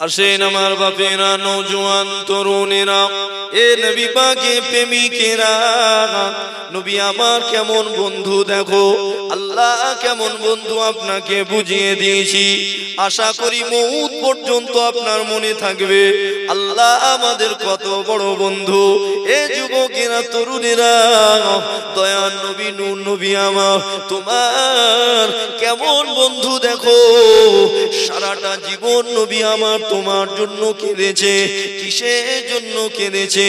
আসেন আমার বাপেরা, নওজোয়ান তরুণেরা, এ নবী পাকের প্রেমিকেরা, নবী আমার কেমন বন্ধু দেখো, আল্লাহ কেমন বন্ধু আপনাকে বুঝিয়ে দিয়েছি। আশা করি মউত পর্যন্ত আপনার মনে থাকবে আল্লাহ আমাদের কত বড় বন্ধু। এ যুবকেরা, তরুণেরা, দয়ার নবী নূর নবী আমার তোমার কেমন বন্ধু দেখো। সারাটা জীবন নবী আমার তোমার জন্য কেঁদেছে। কিসের জন্য কেঁদেছে?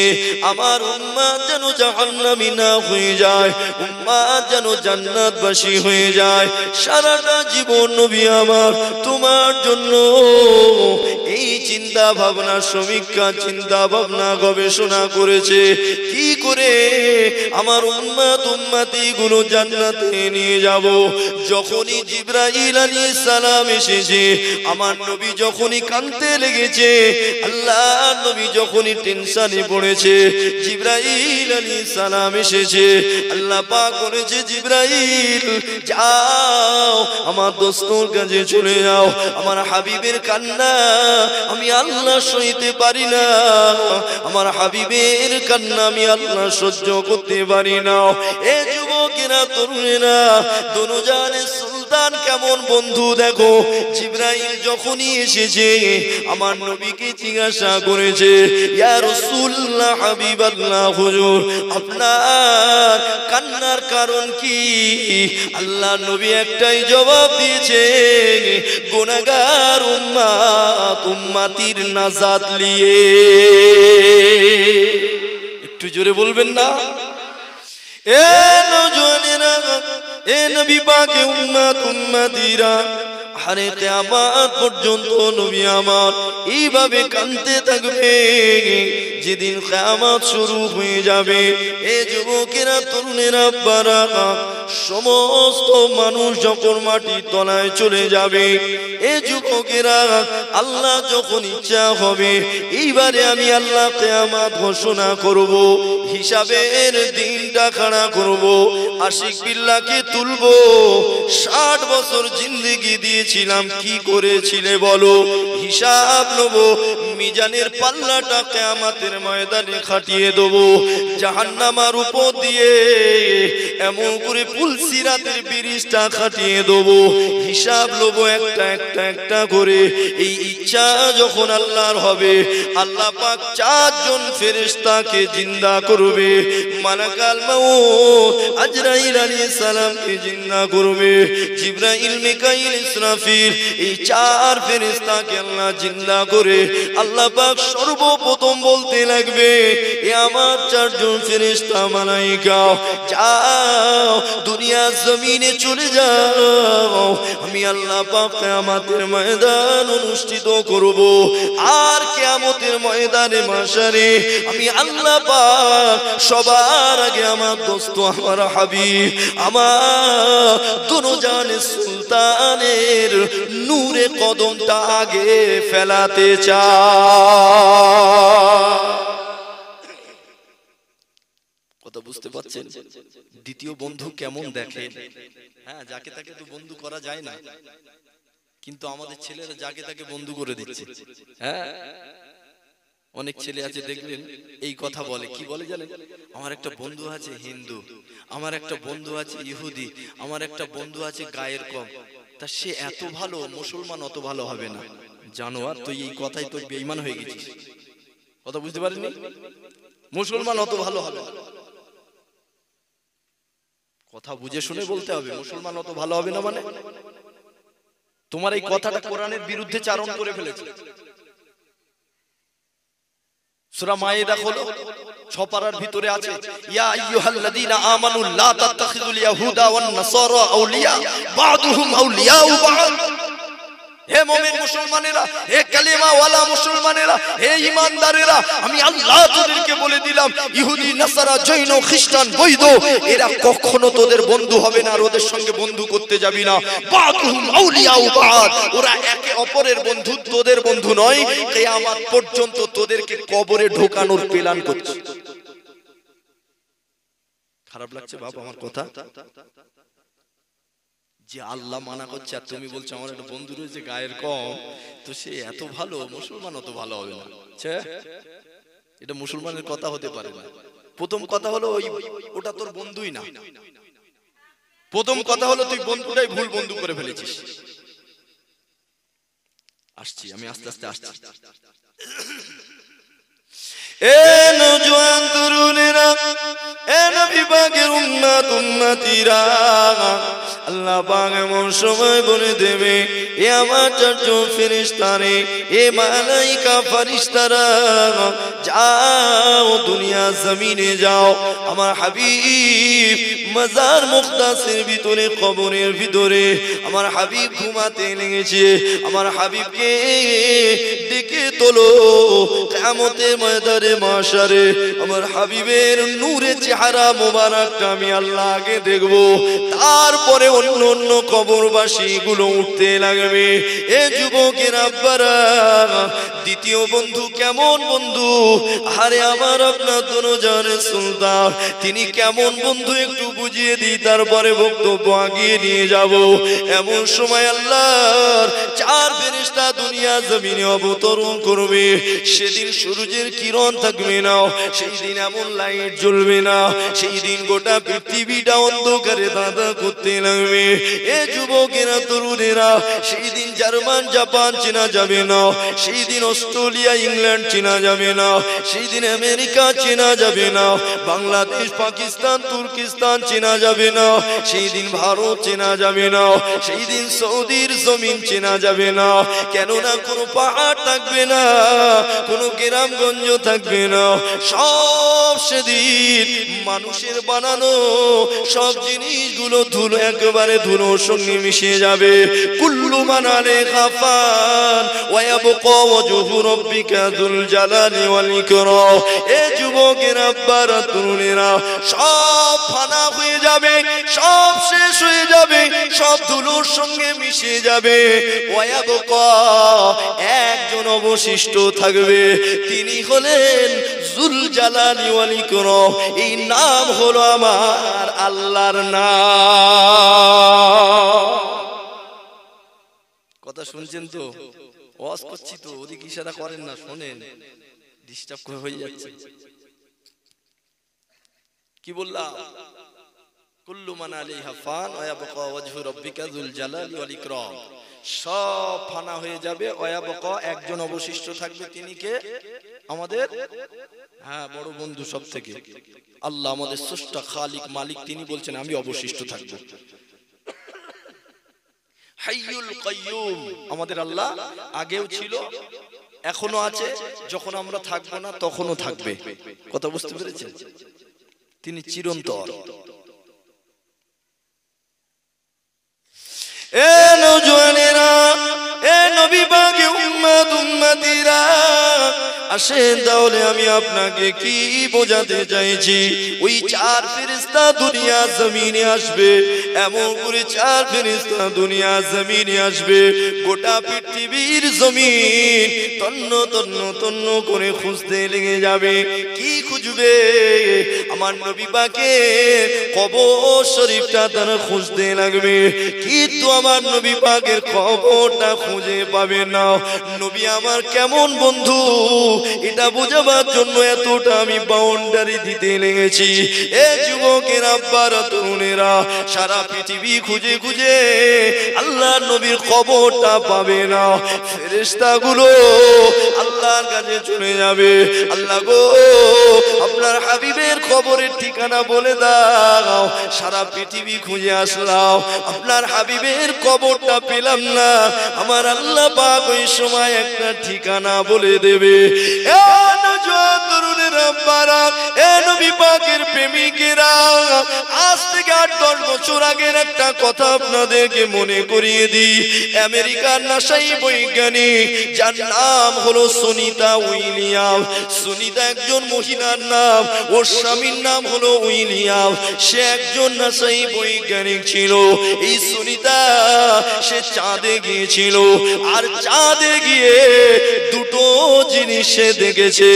আমার উম্মাত যেন জাহান্নামী না হয়ে যায়, উম্মাত যেন জান্নাতবাসী হয়ে যায়। সারাটা জীবন নবী আমার তোমার জন্য এই চিন্তা ভাবনা, সমীক্ষা, চিন্তা ভাবনা, গবেষণা করেছে কি করে আমার উম্মাত উম্মতি গুলো জান্নাতে নিয়ে যাব। যখনই জিবরাইল আলাইহিস সালাম এসেছে, আমার নবী যখনই কাঁদতে লেগেছে, আল্লাহ নবী যখনই টেনশনে পড়েছে, জিবরাইল আলাইহিস সালাম এসেছে। আল্লাহ পাক বলেছে, জিবরাইল যাও আমার দোস্তর কাছে চলে যাও, আমার হাবিবের কান্না আমি আল্লাহ সইতে পারি না, আমার হাবিবের কান্না আমি আল্লাহ সহ্য করতে পারি না। এ যুবকেরা, তরুণেরা, দোনোজানের সুলতান কেমন বন্ধু দেখো। জিবরাইল যখনই এসেছে, আমার নবীকে জিজ্ঞাসা করেছে, ইয়া রাসূলুল্লাহ, হাবিবাল্লাহ, হুজুর আপনার কান্নার কারণ কি? আল্লাহ নবী একটাই জবাব দিয়েছে, গুনাহগার উম্মত উম্মতির নাজাত লিয়ে। একটু জোরে বলবেন না? এ নওজোয়ানেরা, এ নবী পাকের উম্মত উম্মতিরা, আরে কিয়ামত পর্যন্ত নবী আমার এইভাবে কাঁদতে থাকবে। যেদিন কিয়ামত শুরু হয়ে যাবে, এ যুবকেরা, তরুণেরা, আব্বারা, সমস্ত মানুষ যখন মাটির তলায় চলে যাবে, এ যুবকেরা, আল্লাহ যখন ইচ্ছা হবে এইবারে আমি আল্লাহ কিয়ামত ঘোষণা করব, হিসাবের দিনটা খাড়া করব। আশিক বিল্লাহকে তুলবো, 60 বছর জিন্দেগি দিয়েছিলাম, কি করেছিলে বলো, হিসাব নেব। মিজানের পাল্লাটা কিয়ামতের ময়দানে খাটিয়ে দেব। জাহান্নামের উপর দিয়ে এমন করে পুলসিরাতের ব্রিজটা খাটিয়ে দেব। হিসাব নেব একটা একটা একটা করে। এই ইচ্ছা যখন আল্লাহর হবে, আল্লাহ পাক 4 জন ফেরেশতাকে জিন্দা করবে। মালাকাল মাউত আজরাইল আলাইহিস সালামকে জিন্দা করবে। জিবরাইল, মিকাইল, ইসরাফিল, এই 4 ফেরেশতাকে আল্লাহ জিন্দা করে আল্লাহ পাক সর্বপ্রথম বলতে লাগবে, এ আমার 4 জন ফেরেশতা মালায়েকা, যাও দুনিয়া জমিনে চলে যাও, আমি আল্লাহ পাক কিয়ামতের ময়দান অনুষ্ঠিত করব। আর কিয়ামতের ময়দানে মাশারে আমি আল্লাহ পাক সবার আগে আমার দোস্ত, আমার হাবিব, আমার দোনোজানের সুলতানের নূরে কদমটা আগে ফেলাতে চাই। কথা বুঝতে পারছেন? দ্বিতীয় বন্ধু কেমন দেখেন? হ্যাঁ, যাকে তাকে তো বন্ধু করা যায় না, কিন্তু আমাদের ছেলেরা যাকে তাকে বন্ধু করে দিচ্ছে। হ্যাঁ, অনেক ছেলে আছে দেখবেন এই কথা বলে, কি বলে জানেন? আমার একটা বন্ধু আছে হিন্দু, আমার একটা বন্ধু আছে ইহুদি, আমার একটা বন্ধু আছে গায়ের কম, তা সে এত ভালো, মুসলমান অত ভালো হবে না। জানোয়ার, তুই এই কথাই তো বেঈমান হয়ে গেছিস। কথা বুঝতে পারিনি? মুসলমান অত ভালো হবে না। কথা বুঝে শুনে বলতে হবে, মুসলমান অত ভালো হবে না মানে তোমার এই কথাটা কোরআনের বিরুদ্ধে চারণ করে ফেলেছে। সূরা মায়েদা খোলো, 6 পারার ভিতরে আছে, ইয়া আইয়ুহাল্লাযীনা আমানু লা তাত্তাখিযুল ইয়াহুদা ওয়ান নাসারা আউলিয়া বা'দুহুম আউলিয়াউ বা'দ। হে মুমিন মুসলমানেরা, হে কালিমা ওয়ালা মুসলমানেরা, হে ঈমানদারেরা, আমি আল্লাহ তোদেরকে বলে দিলাম, ইহুদি, নাসারা, জৈন, খ্রিস্টান, বৌদ্ধ এরা কখনো তোদের বন্ধু হবে না, আর ওদের সঙ্গে বন্ধু করতে যাবি না। বা'দুহুম আউলিয়াউ বা'দ, ওরা একে অপরের বন্ধু, তোদের বন্ধু নয়। কিয়ামত পর্যন্ত তোদেরকে কবরে ঢোকানোর প্ল্যান করছে। খারাপ লাগছে বাপ আমার কথা? যে আল্লাহ মানা করছে আর তুমি বলছো আমার একটা বন্ধু রয়েছে গায়ের কম, তো সে এত ভালো, মুসলমান অত ভালো হবে না। এটা মুসলমানের কথা হতে পারে না। প্রথম কথা হলো ওটা তোর বন্ধুই না। প্রথম কথা হলো তুই বন্ধুটাই ভুল বন্ধু করে ফেলেছিস। আসছি আমি আস্তে আস্তে আসছি। এ নওজোয়ান তরুণেরা, এ নবী পাকের উম্মত উম্মতিরা, আল্লাহ পাক এমন সময় বলে দেবে, এ আমার চারজন ফেরেশতারে, এ মালাইকা ফেরেশতারা, যাও দুনিয়া জমিনে যাও, আমার হাবিব মাজার মুকদ্দাসের ভিতরে, কবরের ভিতরে আমার হাবিব ঘুমাতে লেগেছে, আমার হাবিবকে ডেকে তোলো, কিয়ামতের ময়দানে মাশারে আমার হাবিবের নূরে চেহারা মোবারকটা আমি আল্লাহ আগে দেখব, তারপরে অন্য অন্য কবরবাসী গুলো উঠতে লাগবে। এ যুবকের আব্বারা, দ্বিতীয় বন্ধু কেমন বন্ধু? আরে আমার আপনার দোনোজনের সুলতান, তিনি কেমন বন্ধু একটু বুঝিয়ে দিই, তারপরে বক্তব্য আগিয়ে নিয়ে যাব। এমন সময় আল্লাহর চার ফেরেশতা দুনিয়া জমিনে অবতরণ করবে। সেদিন সূর্যের কিরণ থাকবে না, সেই দিন এমন লাইট জ্বলবে না, সেই দিন গোটা পৃথিবীটা অন্ধকারে দাদা করতে লাগবে। এ যুবকেরা তরুণেরা, সেই দিন জার্মান জাপান চেনা যাবে না, সেই দিন অস্ট্রেলিয়া ইংল্যান্ড চেনা যাবে না, সেই দিন আমেরিকা চেনা যাবে না, বাংলাদেশ পাকিস্তান তুর্কিস্তান চেনা যাবে না, সেই দিন ভারত চেনা যাবে না, সেই দিন সৌদির জমিন চেনা যাবে না। কেননা কোনো পাহাড় থাকবে না, কোনো গ্রামগঞ্জ থাকবে না, সব সেদিন মানুষের বানানো সব জিনিসগুলো ধুলো, একেবারে ধুলোর সঙ্গে মিশে যাবে। কুল্লু মান আলাইহা ফান ওয়া ইয়াবকা ওয়াজহু রাব্বিকা যুল জালালি ওয়াল ইকরাম। এ যুবকের আব্বারা তরুণেরা, সব ফানা হয়ে যাবে, সব শেষ হয়ে যাবে, সব ধুলোর সঙ্গে মিশে যাবে। ওয়া ইয়াবকা, একজন অবশিষ্ট থাকবে, তিনি হলেন যুল জালালি ওয়াল ইকরাম। এই নাম হলো আমার আল্লাহর নাম। কথা শুনছেন তো? ওয়াজ করছি তো, ওদিকে ইশারা করেন না, শোনেন, ডিস্টার্ব হয়ে যাচ্ছে। কি বললাম? কুল্লু মান আলাইহা ফান ওয়া ইয়াবকা ওয়াজহু রাব্বিকা যুল জালালি ওয়াল ইকরাম। সব ফানা হয়ে যাবে, ওয়া ইয়াবকা, একজন অবশিষ্ট থাকবে, তিনি কে? আমাদের বড় বন্ধু সব থেকে আল্লাহ, আমাদের স্রষ্টা খালিক মালিক, তিনি বলছেন আমি অবশিষ্ট থাকবো। হাইয়ুল কাইয়ুম, আমাদের আল্লাহ আগেও ছিল, এখনো আছে, যখন আমরা থাকবো না তখনও থাকবে। কথা বুঝতে পেরেছেন? তিনি চিরন্তর। এ নওজোয়ানেরা, এ নবী পাকের উম্মত উম্মতিরা, আসেন তাহলে আমি আপনাকে কি বোঝাতে চাইছি। ওই চার ফেরেশতা দুনিয়া জমিনে আসবে, এমন করে চার ফেরেশতা দুনিয়া জমিনে আসবে, গোটা পৃথিবীর জমিন তন্ন তন্ন তন্ন করে খুঁজতে লেগে যাবে। কি খুঁজবে? আমার নবী পাকের কবর শরীফটা তারা খুঁজতে লাগবে, কিন্তু আমার নবী পাকের কবরটা খুঁজে পাবে না। নবী আমার কেমন বন্ধু, এটা বোঝাবার জন্য এতটা আমি বাউন্ডারি দিতে লেগেছি। এ যুবকের আব্বারা তরুণেরা, সারা পৃথিবী খুঁজে খুঁজে আল্লাহ নবীর খবরটা পাবে না। ফেরেশতাগুলো আল্লাহর কাছে চলে যাবে, আল্লাহ গো আপনার হাবিবের খবরের ঠিকানা বলে দাও। সারা পৃথিবী খুঁজে আসলাম, আপনার হাবিবের খবরটা পেলাম না। আমার আল্লাহ পাক ওই সময় একটা ঠিকানা বলে দেবে। আজ থেকে 8-10 বছর আগের একটা কথা আপনাদেরকে মনে করিয়ে দিই। আমেরিকার নাসাই বৈজ্ঞানিক, যার নাম হলো সুনিতা উইলিয়াম। সুনিতা একজন মহিলার নাম, ওর স্বামীর নাম হলো উইলিয়াম। সে একজন নাসাই বৈজ্ঞানিক ছিল। এই সুনিতা সে চাঁদে গিয়েছিল, আর চাঁদে গিয়ে দুটো জিনিস সে দেখেছে,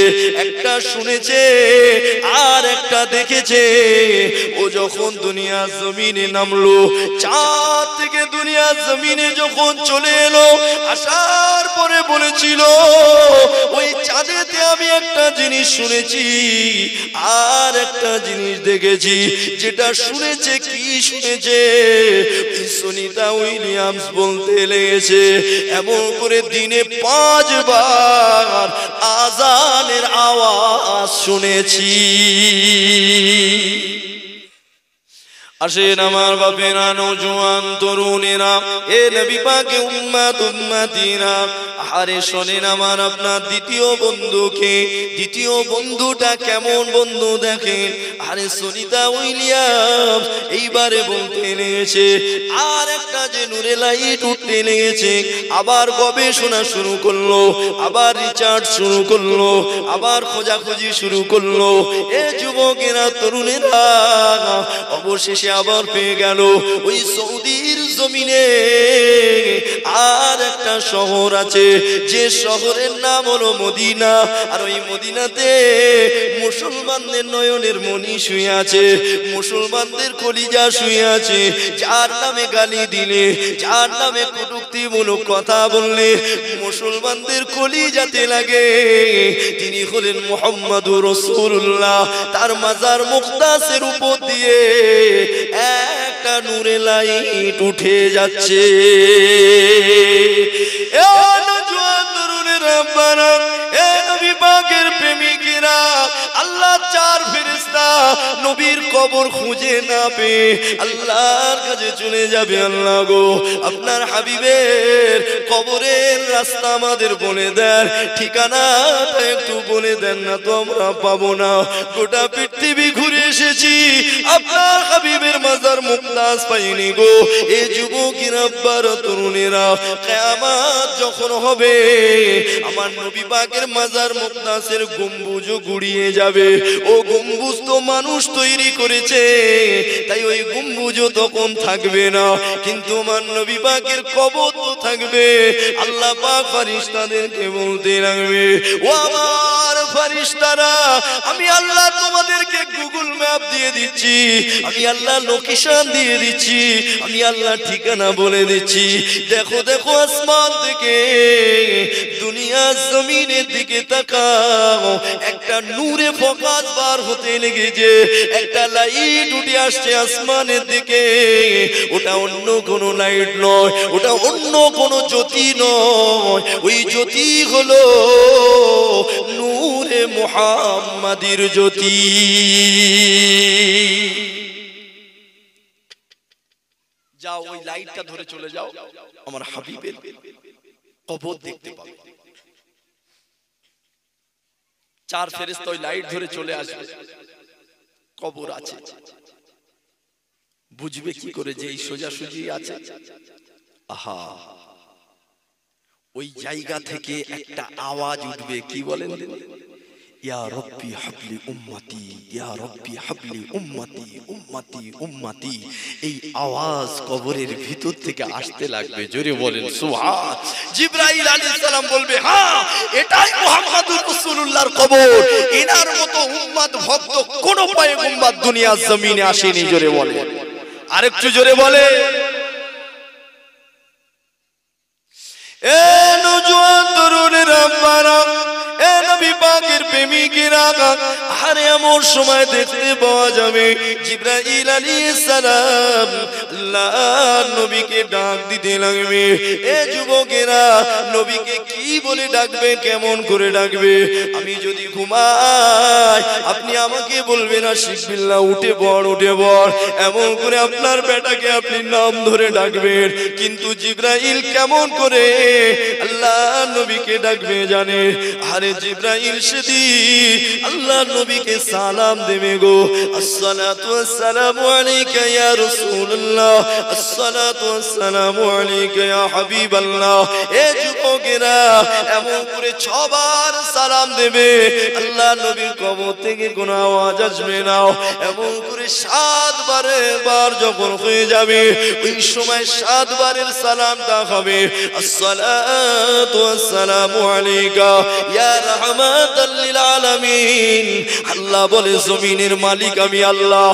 একটা শুনেছে আর একটা দেখেছে। ও যখন দুনিয়ার জমিনে নামলো, চাঁদ থেকে দুনিয়ার জমিনে যখন চলে এলো, আসার পরে বলেছিল ওই চাঁদেতে আমি একটা জিনিস শুনেছি আর একটা জিনিস দেখেছি। যেটা শুনেছে কি শুনেছে, সুনিতা উইলিয়ামস বলতে লেগেছে এমন করে দিনে 5 বার আজানের আওয়াজ শুনেছি। আসেন আমার বাপেরা, নওজোয়ান তরুণেরা, এ নবী পাকের উম্মত উম্মতিরা, আরে শোনেন আমার আপনার দ্বিতীয় বন্ধুকে। দ্বিতীয় বন্ধুটা কেমন বন্ধু দেখেন। আরে সুনিতা উইলিয়ামস এইবারে বলতে লেগেছে আর একটা যে নূরে লাইট উঠতে লেগেছে, আবার গবেষণা শুরু করলো, আবার রিসার্চ শুরু করলো, আবার খোঁজাখুঁজি শুরু করলো। এ যুবকেরা, তরুণেরা, অবশেষে আবার পেয়ে গেল ওই সৌদির জমিনে আর একটা শহর আছে, যে শহরের নাম হলো মদিনা। আর ওই মদিনাতে মুসলমানদের নয়নের মণি শুয়ে আছে, মুসলমানদের কলিজা শুয়ে আছে। যার নামে গালি দিলে, যার নামে কটূক্তিমূলক কথা বললে মুসলমানদের কলিজাতে লাগে, তিনি হলেন মুহাম্মাদুর রাসূলুল্লাহ। তার মাজার মুকদ্দাসের উপর দিয়ে একটা নূরে লাইট উঠে যাচ্ছে। আল্লাহ 4 ফেরেশতা নবীর কবর খুঁজে না পেয়ে আল্লাহর কাছে চলে যাবে। আল্লাহ গো, আপনার হাবিবের কবরের রাস্তা আমাদের বলে দেন, ঠিকানাটা একটু বলে দেন না তো আমরা পাবো না। গোটা পৃথিবী ঘুরে এসেছি, আপনার হাবিবের মাজার মুকদ্দাস পাইনি গো। এই যুবকেরা, আব্বারা, তরুণেরা, কিয়ামত যখন হবে আমার নবী পাকের মাজার মুকদ্দাসের গম্বুজ গুড়িয়ে যাবে। ও গম্বুজ তো মানুষ তৈরি করেছে, তাই ওই গম্বুজ তখন থাকবে না, কিন্তু আমার নবী পাকের কবর তো থাকবে। আল্লাহ পাক ফেরেশতাদেরকে বলতে লাগবে, ও আমার ফেরেশতারা, আমি আল্লাহ তোমাদেরকে গুগল ম্যাপ দিয়ে দিচ্ছি, আমি আল্লাহ লোকেশন দিয়ে দিচ্ছি, আমি আল্লাহ ঠিকানা বলে দিচ্ছি। দেখো দেখো আসমান থেকে দুনিয়ার জমিনের দিকে তাকাও, একটা নূরে ফোকাস বার হতে লেগেছে, একটা লাইট উঠে আসছে আসমানের দিকে। ওটা অন্য কোনো লাইট নয়, ওটা অন্য কোনো জ্যোতি নয়, ওই জ্যোতি হলো নূরে মুহাম্মাদির জ্যোতি। যাও ওই লাইটটা ধরে চলে যাও, আমার হাবিবের কবর দেখতে পাবে। 4 ফেরেশতা ওই লাইট ধরে চলে আসবে, কবর আছে। বুঝবে কি করে যে এই সোজাসুজি আছে? আহা, ওই জায়গা থেকে একটা আওয়াজ উঠবে, কি বলেন? ইয়া রব্বি হাবলি উম্মতি, ইয়া রব্বি হাবলি উম্মতি, উম্মতি উম্মতি। এই আওয়াজ কবরের ভিতর থেকে আসতে লাগবে। জোরে বলেন সুবহান। জিবরাইল আলাইহিস সালাম বলবে, হ্যাঁ, এটাই মুহাম্মাদুর রাসূলুল্লাহর কবর। এনার মতো উম্মত ভক্ত কোন পয়গম্বর দুনিয়ার জমিনে আসেনি। জোরে বলে, আরেকটু জোরে বলে। এ নওজোয়ান তরুণেরা, বারা, এ নবী পাকের প্রেমিকেরা, আরে এমন সময় দেখতে পাওয়া যাবে জিবরাইল আলাইহিস সালাম আল্লাহর নবীকে ডাক দিতে লাগবে। এ যুবকেরা, নবীকে কি বলে ডাকবে, কেমন করে ডাকবে? আমি যদি ঘুমাই আপনি আমাকে বলবেন আশিকবিল্লাহ, উঠে পড়, উঠে পড়, এমন করে আপনার বেটাকে আপনি নাম ধরে ডাকবেন। কিন্তু জিবরাইল কেমন করে আল্লাহর নবীকে ডাকবে জানে? আরে জিবরাইল সেদিন আল্লাহ নবীকে সালাম দেবে গো। আসসালাতু ওয়াসসালামু আলাইকা ইয়া রাসূলুল্লাহ, আসসালাতু ওয়াসসালামু আলাইকা ইয়া হাবিবাল্লাহ। এ যুবকেরা এমন করে 6 বার সালাম দেবে, আল্লাহ নবীর কবর থেকে কোনো আওয়াজ আসবে না। এমন করে 7 বার যখন হয়ে যাবে, ওই সময় 7 বারের সালামটা হবে আসসালাতু ওয়াসসালামু আলাইকা ইয়া রাহমাতাল লিল আলামিন। আল্লাহ বলে জমিনের মালিক আমি আল্লাহ,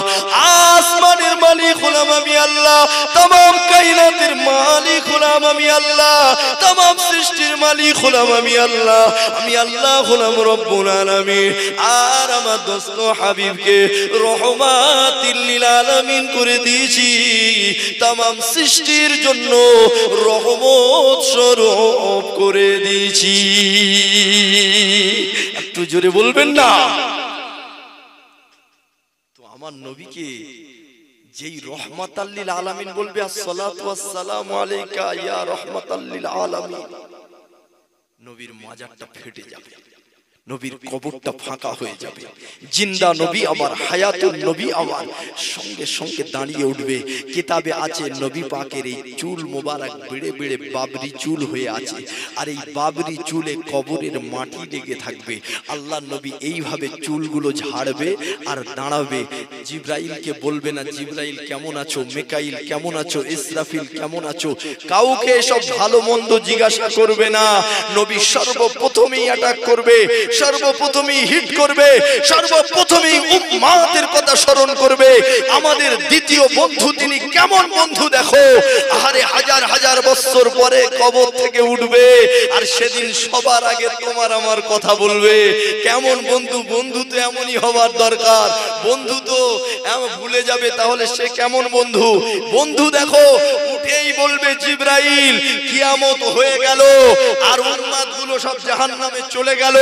আসমানের মালিক হলাম আমি আল্লাহ, तमाम কায়নাতের মালিক হলাম আমি আল্লাহ, तमाम সৃষ্টির মালিক হলাম আমি আল্লাহ। আমি আল্লাহ হলাম রব্বুল আলামিন। আর আমার দোস্ত হাবিবকে রহমাতিল লিল আলামিন করে দিয়েছি, तमाम সৃষ্টির জন্য রহমত স্বরূপ করে দিয়েছি। একটু জোরে বলবেন না? তো আমার নবীকে যেই রহমাতাল লিল আলামিন বলবে আসসালাতু ওয়াসসালামু আলাইকা ইয়া রহমাতাল লিল আলামিন, নবীর মাজারটা ফেটে যাবে, নবীর কবরটা ফাঁকা হয়ে যাবে। জিন্দা নবী আমার, হায়াতুন নবী আমার সঙ্গে সঙ্গে দাঁড়িয়ে উঠবে। কিতাবে আছে নবী পাকের এই চুল মোবারক বেড়ে বেড়ে বাবরি চুল হয়ে আছে, আর এই বাবরি চুলে কবরের মাটি লেগে থাকবে। আল্লাহ নবী এইভাবে চুলগুলো ঝাড়বে আর দাঁড়াবে। জিবরাইলকে বলবে না জিবরাইল কেমন আছো, মিকাইল কেমন আছো, ইসরাফিল কেমন আছো, কাউকে সব ভালো মন্দ জিজ্ঞাসা করবে না। নবী সর্বপ্রথমেই অ্যাটাক করবে, সর্বপ্রথমেই হিট করবে, সর্বপ্রথমেই উম্মাতের কথা স্মরণ করবে। আমাদের দ্বিতীয় বন্ধু তিনি কেমন বন্ধু দেখো, আরে হাজার হাজার বছর পরে কবর থেকে উঠবে, আর সেদিন সবার আগে তোমার আমার কথা বলবে। কেমন বন্ধু? বন্ধু তো এমনই হওয়ার দরকার। বন্ধু তো ভুলে যাবে, তাহলে সে কেমন বন্ধু? বন্ধু দেখো উঠেই বলবে জিবরাইল কিয়ামত হয়ে গেল, আর উম্মাতগুলো সব জাহান্নামে চলে গেল,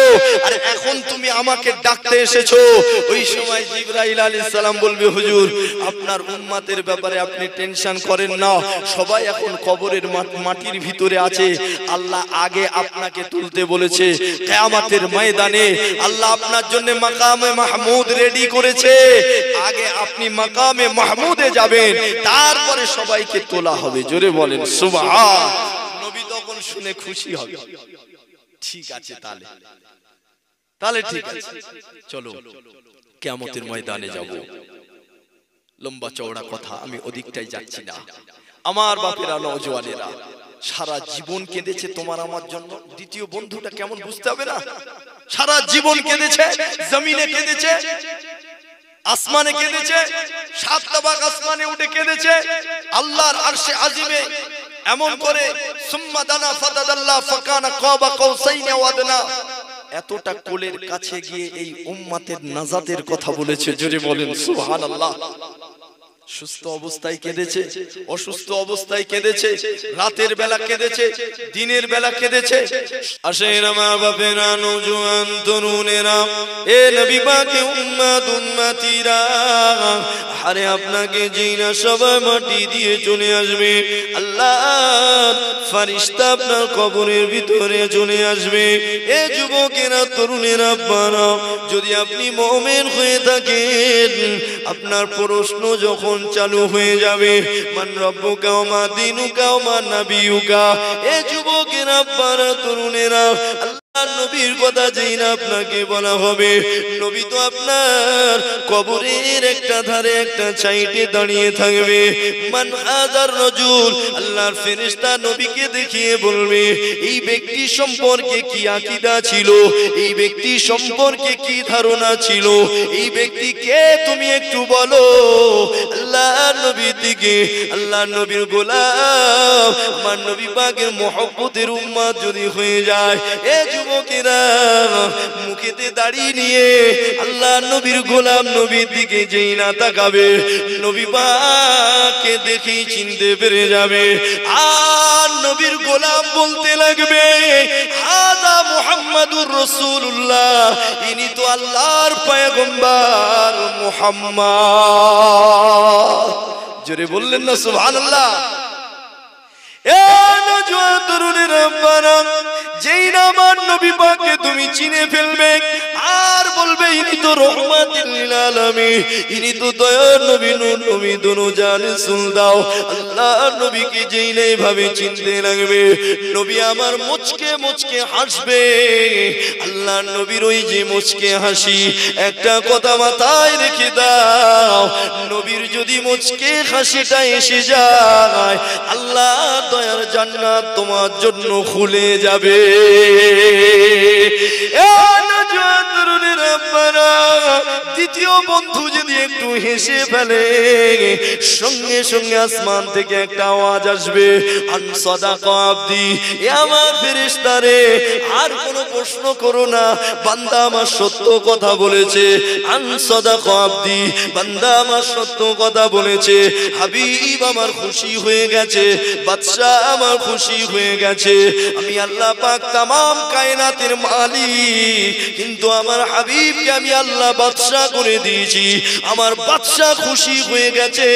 আর এখন তুমি আমাকে ডাকতে এসেছো। ওই সময় জিবরাইল আলাইহিস সালাম বলবে হুজুর আপনার উম্মতের ব্যাপারে আপনি টেনশন করেন না, সবাই এখন কবরের মাটির ভিতরে আছে। আল্লাহ আগে আপনাকে তুলতে বলেছে, কিয়ামতের ময়দানে আল্লাহ আপনার জন্য মাকামে মাহমুদ রেডি করেছে। আগে আপনি মাকামে মাহমুদে যাবেন, তারপরে সবাইকে তোলা হবে। জোরে বলেন সুবহান। নবী তখন শুনে খুশি হবে। ঠিক আছে তাহলে ঠিক আছে, চলো কিয়ামতের ময়দানে যাব। লম্বা চওড়া কথা, আমি ওদিকটাই যাচ্ছি না। আমার বাপেরা, নওজওয়ানেরা সারা জীবন কেঁদেছে তোমার আমার জন্য। দ্বিতীয় বন্ধুটা কেমন বুঝতে হবে না? সারা জীবন কেঁদেছে, জমিনে কেঁদেছে, আসমানে কেঁদেছে, 7 তাবাক আসমানে উঠে কেঁদেছে, আল্লাহর আরশে আজিমে এমন করে সুম্মা দানা ফাতাদাল্লা ফাকানা কাবা কাউসাইনি ওয়া আদনা, এতটা কোলের কাছে গিয়ে এই উম্মতের নাজাতের কথা বলেছে। জোরে বলেন সুবহানাল্লাহ। সুস্থ অবস্থায় কেঁদেছে, অসুস্থ অবস্থায় কেঁদেছে, রাতের বেলা কেঁদেছে, দিনের বেলা কেঁদেছে। আসেন আমার বাপেরা, নওজোয়ান তরুণেরা, এ নবী পাকের উম্মত উম্মতিরা, আরে আপনাকে যেই না সবাই মাটি দিয়ে চলে আসবে, আল্লাহর ফেরেশতা আপনার কবরের ভিতরে চলে আসবে। এ যুবকেরা, তরুণেরা, আপনারা যদি আপনি মুমিন হয়ে থাকেন, আপনার প্রশ্ন যখন চালু হয়ে যাবে, মান রব্বুকা ওয়া মা দীনুকা ওয়া মা নাবিয়ুকা, এ যুবকেরা, আপনারা, তরুণেরা, নবীর কথা যেই না আপনাকে বলা হবে, নবী তো আপনার কবরের একটা ধারে একটা সাইডে দাঁড়িয়ে থাকবে। মান হাজার রাজুল, আল্লাহর ফেরেশতা নবীকে দেখিয়ে বলবে এই ব্যক্তি সম্পর্কে কি আকীদা ছিল, এই ব্যক্তি সম্পর্কে কি ধারণা ছিল, এই ব্যক্তি কে তুমি একটু বলো। আল্লাহর নবীর দিকে, আল্লাহর নবীর গোলাম, আমার নবী পাকের মহব্বতের উম্মত যদি হয়ে যায়, এ যুবকেরা মুখেতে দাঁড়িয়ে নিয়ে আল্লাহ নবীর গোলাম নবীর দিকে যেই না তাকাবে, নবী পাককে দেখেই চিনতে পেরে যাবে। আর নবীর গোলাম বলতে লাগবে হাদা মুহাম্মাদুর রাসূলুল্লাহ, ইনি তো আল্লাহর পয়গম্বর মুহাম্মদ। জোরে বললেন না সুবহানাল্লাহ। এ নওজোয়ান তরুণেরা, যেই না আমার নবী পাককে তুমি চিনে ফেলবে, আর তো রহমাতুল লিল আলামিন, ইনি তো দয়ার নবী, নূর নবী, দোনো জানে সুলদাও। আল্লাহর নবীকে যেই নেই ভাবে চিনতে লাগবে, নবী আমার মুচকে মুচকে হাসবে। আল্লাহর নবীর ওই যে মুচকে হাসি, একটা কথা মাথায় রেখে দাও, নবীর যদি মুচকে হাসিটা এসে যায়, আল্লাহ দয়ার জান্নাত তোমার জন্য খুলে যাবে। দ্বিতীয় বন্ধু যদি একটু হেসে ফেলে, সঙ্গে সঙ্গে আসমান থেকে একটা আওয়াজ আসবে, আন সাদাকা আবদি, এ আমার ফেরেশতা রে, আর কোনো প্রশ্ন করো না, বান্দা আমার সত্য কথা বলেছে। আন সাদাকা আবদি, বান্দা আমার সত্য কথা বলেছে, হাবিব আমার খুশি হয়ে গেছে, বাদশা আমার খুশি হয়ে গেছে। আমি আল্লাহ পাক তামাম কায়নাতের মালিক, কিন্তু আমার হাবিবকে আমি আল্লাহ বাদশা করে দিয়েছি, আমার বাদশা খুশি হয়ে গেছে,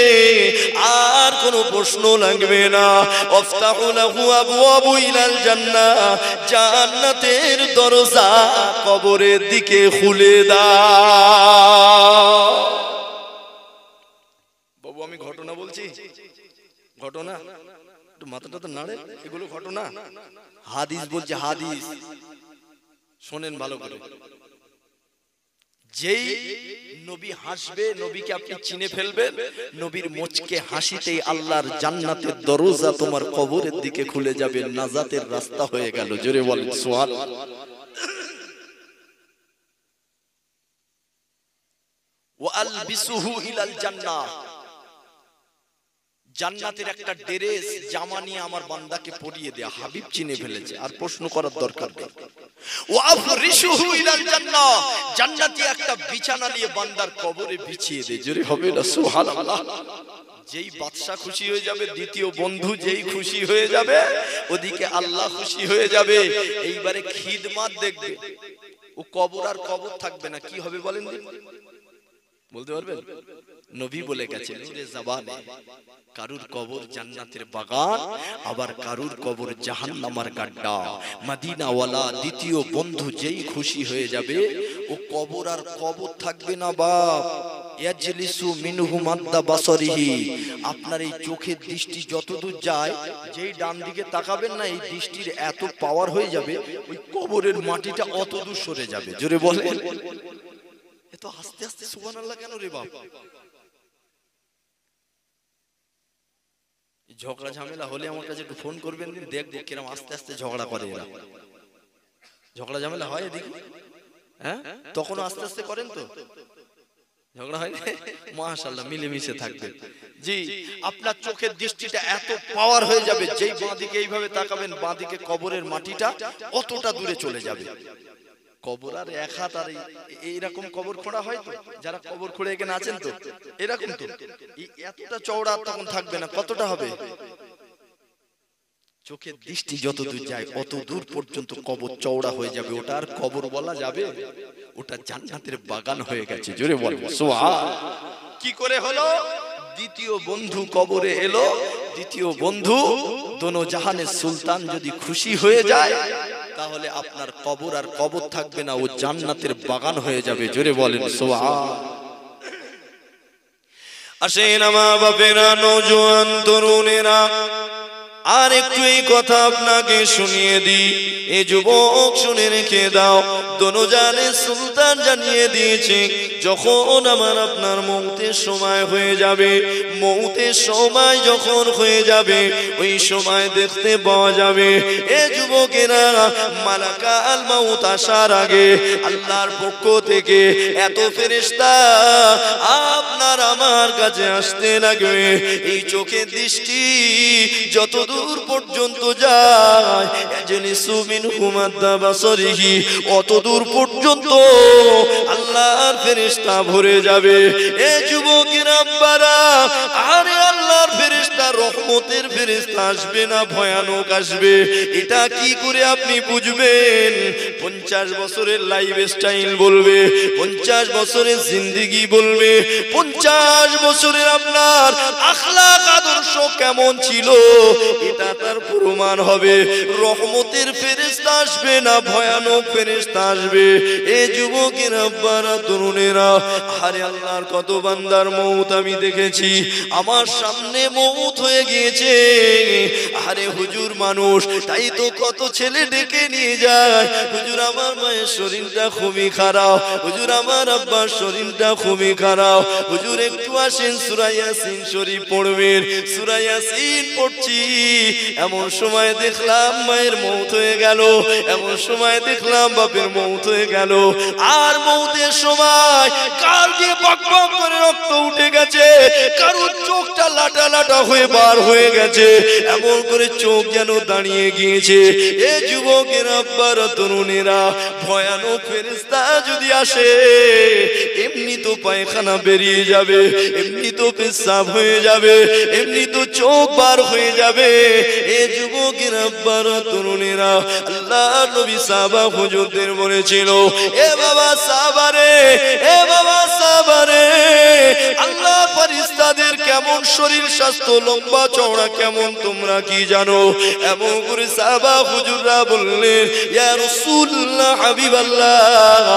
আর কোনো প্রশ্ন লাগবে না। আফতাহু লাহু আবওয়াবু ইলাল জান্নাহ, জান্নাতের দরজা কবরের দিকে খুলে দাও। বাবু আমি ঘটনা বলছি, ঘটনা একটু মাথাটা তো নাড়ে, এগুলো ঘটনা, হাদিস বলছে, হাদিস শোনেন ভালো করে। যেই নবী হাসবে, নবীকে আপনি চিনে ফেলবেন, নবীর মুচকে হাসিতেই আল্লাহর জান্নাতের দরজা তোমার কবরের দিকে খুলে যাবে, নাজাতের রাস্তা হয়ে গেল। জোরে বলেন সুবহানাল্লাহ। ওয়া আলবিসুহু ইলাল জান্নাহ, জান্নাতের একটা ড্রেস জামা নিয়ে আমার বান্দাকে পরিয়ে দেয়া, হাবিব চিনে ফেলেছে, আর প্রশ্ন করার দরকার নেই। ওয়া আফরিশুহু ইলাল জান্নাহ, জান্নাতি একটা বিছানা নিয়ে বান্দার কবরে বিছিয়ে দে। জোরে হবে না সুবহানাল্লাহ। যেই বাদশা খুশি হয়ে যাবে, দ্বিতীয় বন্ধু যেই খুশি হয়ে যাবে, ওদিকে আল্লাহ খুশি হয়ে যাবে। এইবারে খিদমত দেখবে, ও কবর আর কবর থাকবে না, কি হবে বলেন, বলতে পারবেন? নবী বলে গেছেন নূরে জবানে, কারুর কবর জান্নাতের বাগান, আবার কারুর কবর জাহান্নামের গাড্ডা। মদিনাওয়ালা দ্বিতীয় বন্ধু যেই খুশি হয়ে যাবে, ও কবর আর কবর থাকবে না বাপ। ইয়াজলিসু মিনহু মাদ্দা বাসারিহি, আপনার এই চোখের দৃষ্টি যতদূর যায়, যেই ডান দিকে তাকাবেন না, এই দৃষ্টির এত পাওয়ার হয়ে যাবে, ওই কবরের মাটিটা অত দূর সরে যাবে। জোরে বলেন, এত আস্তে আস্তে সুবহানাল্লাহ কেন রে বাপ? ঝগড়া ঝামেলা হলে আমার কাছে একটু ফোন করবেন, দেখবো কিরকম আস্তে আস্তে ঝগড়া করে এরা। ঝগড়া ঝামেলা হয় এদিকে, হ্যাঁ তখনও আস্তে আস্তে করেন তো, ঝগড়া হয় মাশাআল্লাহ, মিলেমিশে থাকবে। জি, আপনার চোখের দৃষ্টিটা এত পাওয়ার হয়ে যাবে, যেই বাঁ দিকে এইভাবে তাকাবেন, বাঁ দিকে কবরের মাটিটা অতটা দূরে চলে যাবে। কবর আর এক হাত, আর এইরকম কবর খোঁড়া হয় তো, যারা কবর খুঁড়ে এখানে আছেন তো, এরকম তো এতটা চওড়া তখন থাকবে না, কতটা হবে? চোখের দৃষ্টি যত দূর যায়, অত দূর পর্যন্ত কবর চওড়া হয়ে যাবে। ওটা আর কবর বলা যাবে, ওটা জান্নাতের বাগান হয়ে গেছে। জোরে বলবো সুবহানাল্লাহ। কি করে হলো? দ্বিতীয় বন্ধু কবরে এলো, দ্বিতীয় বন্ধু দোনো জাহানের সুলতান যদি খুশি হয়ে যায়, তাহলে আপনার কবর আর কবর থাকবে না, ও জান্নাতের বাগান হয়ে যাবে। জোরে বলেন সুবহানাল্লাহ। আসেন আমার বাপেরা, নওজোয়ান তরুণেরা, আর একটু এই কথা আপনাকে শুনিয়ে দিই, এ যুবক শুনে রেখে দাও। দোনো জাহানের সুলতান জানিয়ে দিয়েছে, যখন আমার আপনার মৌতের সময় হয়ে যাবে, মৌতের সময় যখন হয়ে যাবে, ওই সময় দেখতে পাওয়া যাবে এ যুবকেরা, মালাকাল মাউত আসার আগে আল্লাহর পক্ষ থেকে এত ফেরেশতা আপনার আমার কাছে আসতে লাগবে। এই চোখের দৃষ্টি যত দূর পর্যন্ত যায়, ইয়াজলিসু মিনহু মাদ্দা বাসারিহি, অত দূর পর্যন্ত আল্লাহর ফেরেশতা ভরে যাবে। এ যুবকের আব্বারা, আরে আল্লাহর ফেরেশতা রহমতের ফেরেশতা আসবে না, ভয়ানক আসবে। এটা কি করে আপনি বুঝবেন? 50 বছরের লাইফ স্টাইল বলবে, 50 বছরের জিন্দেগি বলবে, 50 বছরের আপনার আখলাক আদর্শ কেমন ছিল, এটা তার প্রমাণ হবে। রহমতের ফেরেশতা আসবে না, ভয়ানক ফেরেশতা আসবে। এ যুবকের আব্বারা, আব্বার তরুণেরা, আরে আল্লাহর কত বান্দার মউত আমি দেখেছি, আমার সামনে মউত হয়ে গিয়েছে। আরে হুজুর মানুষ, তাই তো কত ছেলে ডেকে নিয়ে যায়, হুজুর আমার মায়ের শরীরটা খুবই খারাপ, হুজুর আমার আব্বার শরীরটা খুবই খারাপ, হুজুর একটু আসেন সূরা ইয়াসিন শরীফ পড়বেন। সূরা ইয়াসিন পড়ছি, এমন সময় দেখলাম মায়ের মউত হয়ে গেল, এমন সময় দেখলাম বাপের মউত হয়ে গেল। আর মউতের সময় কার দিয়ে বক বক করে রক্ত উঠে গেছে, কারোর চোখটা লাটা লাটা হয়ে বার হয়ে গেছে, এমন করে চোখ যেন দাঁড়িয়ে গিয়েছে। এ যুবকের আব্বার তরুণেরা, ভয়ানক ফেরেশতা যদি আসে, এমনি তো পায়খানা বেরিয়ে যাবে, এমনি তো পেশাব হয়ে যাবে, এমনি তো চোখ বার হয়ে যাবে। এ যুবকের আব্বার তরুণেরা, আল্লাহ নবী সাহাবা হুজুরদের বলেছিল, এ বাবা সাহাবা রে, এ বাবা সাহাবা রে, আল্লাহ ফেরেশতাদের কেমন শরীর স্বাস্থ্য, লম্বা চওড়া কেমন তোমরা কি জানো? এমন করে সাহাবা হুজুররা বললেন, ইয়া রাসূলুল্লাহ, হাবিবাল্লাহ,